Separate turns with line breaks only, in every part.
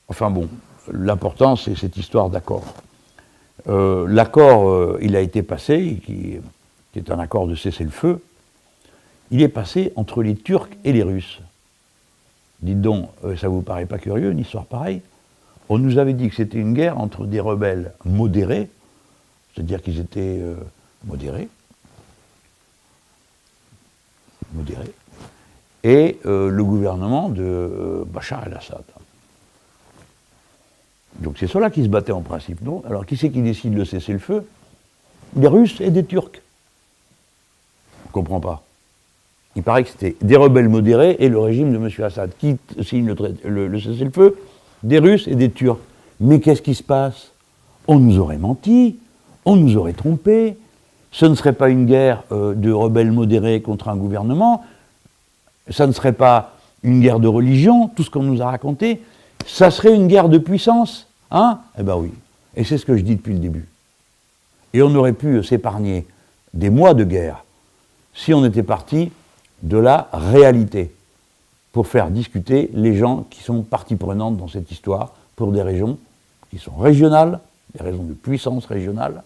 Enfin bon, l'important, c'est cette histoire d'accord. L'accord, il a été passé, qui est un accord de cessez-le-feu, il est passé entre les Turcs et les Russes. Dites donc, ça vous paraît pas curieux, une histoire pareille? On nous avait dit que c'était une guerre entre des rebelles modérés, c'est-à-dire qu'ils étaient modérés, et le gouvernement de Bachar el-Assad. Donc c'est ceux-là qui se battaient en principe, non? Alors qui c'est qui décide de cesser le feu? Des Russes et des Turcs. On ne comprend pas. Il paraît que c'était des rebelles modérés et le régime de M. Assad. Qui signe le cessez-le-feu? Des Russes et des Turcs. Mais qu'est-ce qui se passe? On nous aurait menti, on nous aurait trompé. Ce ne serait pas une guerre de rebelles modérés contre un gouvernement, ça ne serait pas une guerre de religion, tout ce qu'on nous a raconté, ça serait une guerre de puissance, hein? Eh ben oui, et c'est ce que je dis depuis le début. Et on aurait pu s'épargner des mois de guerre si on était parti de la réalité pour faire discuter les gens qui sont partie prenante dans cette histoire pour des raisons qui sont régionales, des raisons de puissance régionale,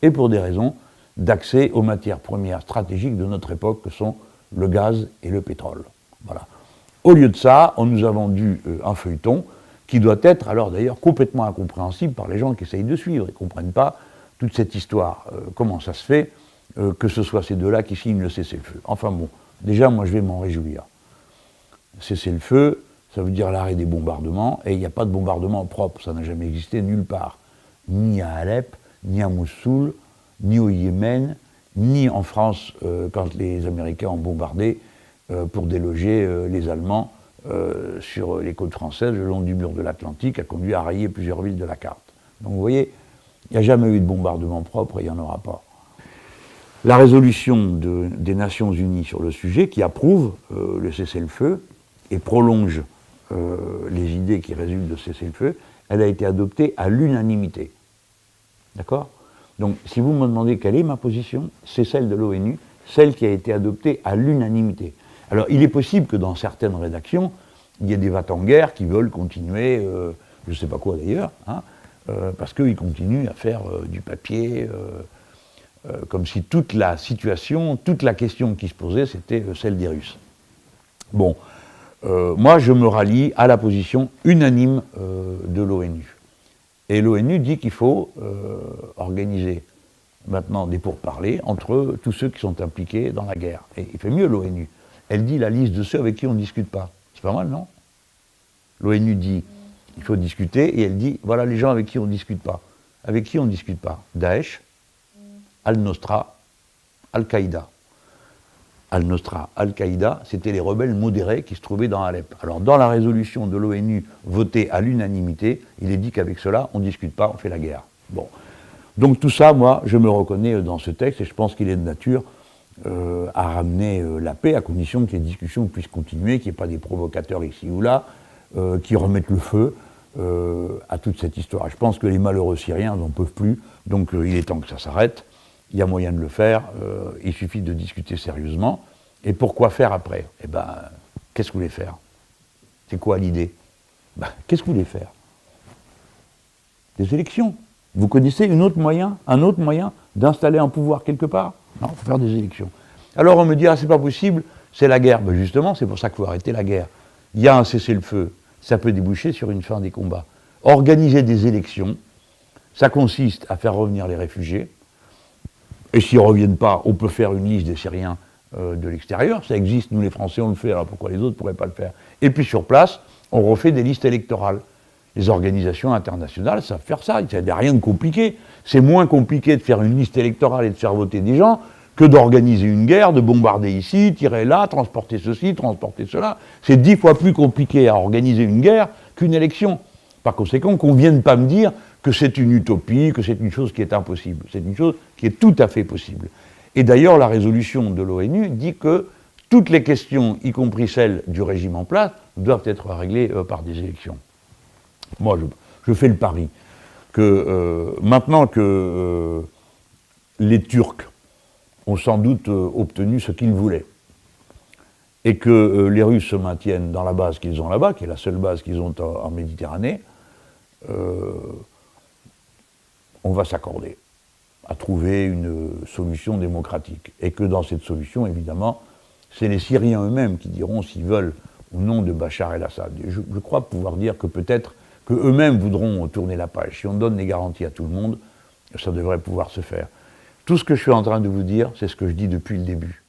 et pour des raisons d'accès aux matières premières stratégiques de notre époque que sont le gaz et le pétrole. Voilà. Au lieu de ça, on nous a vendu un feuilleton qui doit être, alors d'ailleurs, complètement incompréhensible par les gens qui essayent de suivre. Ils ne comprennent pas toute cette histoire. Comment ça se fait que ce soit ces deux-là qui signent le cessez-le-feu. Enfin bon, déjà, moi, je vais m'en réjouir. Cessez-le-feu, ça veut dire l'arrêt des bombardements, et il n'y a pas de bombardement propre, ça n'a jamais existé nulle part. Ni à Alep, ni à Mossoul, ni au Yémen, ni en France, quand les Américains ont bombardé pour déloger les Allemands sur les côtes françaises, le long du mur de l'Atlantique, a conduit à rayer plusieurs villes de la carte. Donc vous voyez, il n'y a jamais eu de bombardement propre et il n'y en aura pas. La résolution des Nations Unies sur le sujet, qui approuve le cessez-le-feu et prolonge les idées qui résultent de cessez-le-feu, elle a été adoptée à l'unanimité. D'accord? Donc, si vous me demandez quelle est ma position, c'est celle de l'ONU, celle qui a été adoptée à l'unanimité. Alors, il est possible que dans certaines rédactions, il y ait des va-t-en-guerre qui veulent continuer, je ne sais pas quoi d'ailleurs, hein, parce qu'ils continuent à faire du papier, comme si toute la situation, toute la question qui se posait, c'était celle des Russes. Bon, moi, je me rallie à la position unanime de l'ONU. Et l'ONU dit qu'il faut organiser maintenant des pourparlers entre tous ceux qui sont impliqués dans la guerre. Et il fait mieux l'ONU. Elle dit la liste de ceux avec qui on ne discute pas. C'est pas mal, non? L'ONU dit il faut discuter et elle dit voilà les gens avec qui on ne discute pas. Avec qui on ne discute pas? Daesh, Al-Nosra, Al-Qaïda. Al-Nosra, Al-Qaïda, c'était les rebelles modérés qui se trouvaient dans Alep. Alors dans la résolution de l'ONU votée à l'unanimité, il est dit qu'avec cela, on ne discute pas, on fait la guerre. Bon. Donc tout ça, moi, je me reconnais dans ce texte et je pense qu'il est de nature à ramener la paix à condition que les discussions puissent continuer, qu'il n'y ait pas des provocateurs ici ou là qui remettent le feu à toute cette histoire. Je pense que les malheureux Syriens n'en peuvent plus, donc il est temps que ça s'arrête. Il y a moyen de le faire, il suffit de discuter sérieusement. Et pourquoi faire après? Eh bien, qu'est-ce que vous voulez faire? C'est quoi l'idée? Ben, qu'est-ce que vous voulez faire? Des élections. Vous connaissez un autre moyen d'installer un pouvoir quelque part? Non, il faut faire des élections. Alors on me dit, ah c'est pas possible, c'est la guerre. Ben justement, c'est pour ça qu'il faut arrêter la guerre. Il y a un cessez-le-feu, ça peut déboucher sur une fin des combats. Organiser des élections, ça consiste à faire revenir les réfugiés. Et s'ils ne reviennent pas, on peut faire une liste des Syriens de l'extérieur. Ça existe, nous les Français, on le fait, alors pourquoi les autres ne pourraient pas le faire? Et puis sur place, on refait des listes électorales. Les organisations internationales savent faire ça, il n'y a rien de compliqué. C'est moins compliqué de faire une liste électorale et de faire voter des gens que d'organiser une guerre, de bombarder ici, tirer là, transporter ceci, transporter cela. C'est 10 fois plus compliqué à organiser une guerre qu'une élection. Par conséquent, qu'on ne vienne pas me dire que c'est une utopie, que c'est une chose qui est impossible. C'est une chose qui est tout à fait possible. Et d'ailleurs, la résolution de l'ONU dit que toutes les questions, y compris celles du régime en place, doivent être réglées par des élections. Moi, je fais le pari que maintenant que les Turcs ont sans doute obtenu ce qu'ils voulaient, et que les Russes se maintiennent dans la base qu'ils ont là-bas, qui est la seule base qu'ils ont en Méditerranée, on va s'accorder à trouver une solution démocratique. Et que dans cette solution, évidemment, c'est les Syriens eux-mêmes qui diront s'ils veulent au nom de Bachar el-Assad. Je crois pouvoir dire que peut-être qu'eux-mêmes voudront tourner la page. Si on donne des garanties à tout le monde, ça devrait pouvoir se faire. Tout ce que je suis en train de vous dire, c'est ce que je dis depuis le début.